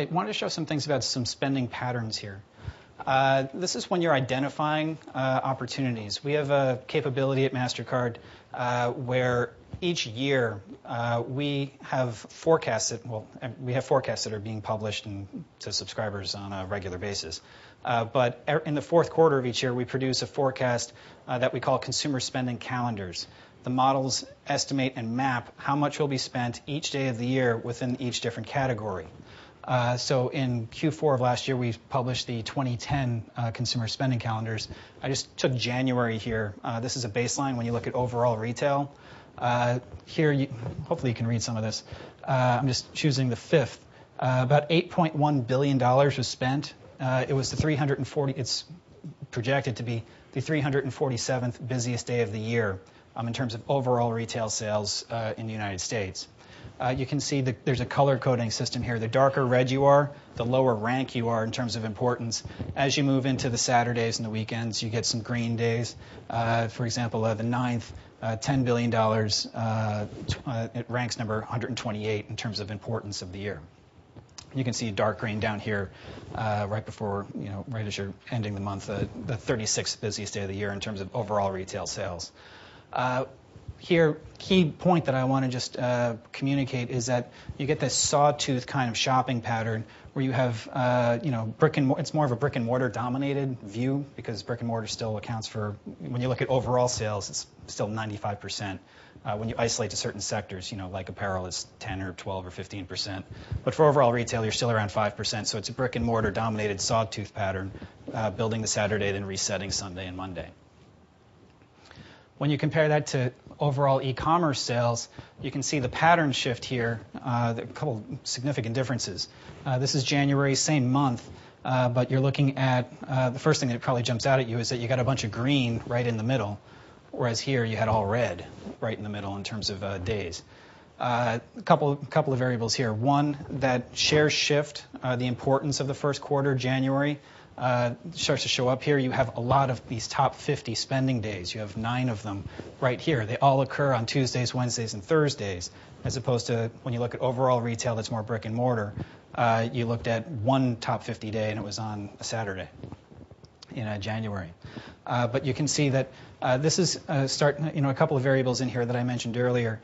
I wanted to show some things about some spending patterns here. This is when you're identifying opportunities. We have a capability at MasterCard where each year we have forecasts that are being published to subscribers on a regular basis. But in the fourth quarter of each year, we produce a forecast that we call consumer spending calendars. The models estimate and map how much will be spent each day of the year within each different category. So in Q4 of last year, we published the 2010 consumer spending calendars. I just took January here. This is a baseline when you look at overall retail. Here, hopefully you can read some of this. I'm just choosing the 5th. About $8.1 billion was spent. It's projected to be the 347th busiest day of the year in terms of overall retail sales in the United States. You can see that there's a color coding system here. The darker red you are, the lower rank you are in terms of importance. As you move into the Saturdays and the weekends, you get some green days. For example, the 9th, $10 billion, it ranks number 128 in terms of importance of the year. You can see dark green down here right as you're ending the month, the 36th busiest day of the year in terms of overall retail sales. Here, key point that I want to just communicate is that you get this sawtooth kind of shopping pattern where you have, it's more of a brick and mortar dominated view because brick and mortar still accounts for, when you look at overall sales, it's still 95%. When you isolate to certain sectors, like apparel is 10 or 12 or 15%. But for overall retail, you're still around 5%. So it's a brick and mortar dominated sawtooth pattern, building the Saturday, then resetting Sunday and Monday. When you compare that to overall e-commerce sales, you can see the pattern shift here, a couple significant differences. This is January, same month, but you're looking at, the first thing that probably jumps out at you is that you got a bunch of green right in the middle, whereas here you had all red right in the middle in terms of days. A couple of variables here. One, that share shift, the importance of the first quarter, January, starts to show up here. You have a lot of these top 50 spending days. You have 9 of them right here. They all occur on Tuesdays, Wednesdays, and Thursdays, as opposed to when you look at overall retail that's more brick and mortar, you looked at one top 50 day and it was on a Saturday in January. But you can see that this is a couple of variables in here that I mentioned earlier.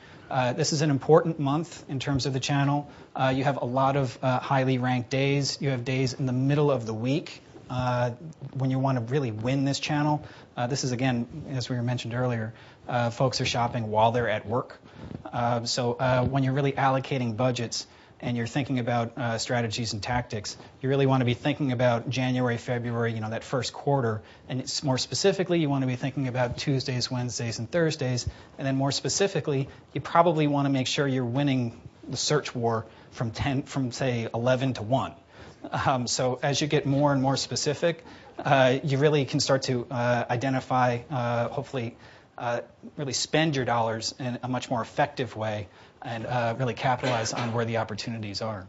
This is an important month in terms of the channel. You have a lot of highly ranked days. You have days in the middle of the week when you want to really win this channel. This is, again, as we mentioned earlier, folks are shopping while they're at work. So when you're really allocating budgets and you're thinking about strategies and tactics, you really want to be thinking about January, February, that first quarter. And it's more specifically, you want to be thinking about Tuesdays, Wednesdays, and Thursdays. And then more specifically, you probably want to make sure you're winning the search war from say 11 to 1. So as you get more and more specific, you really can start to identify, hopefully, really spend your dollars in a much more effective way and really capitalize on where the opportunities are.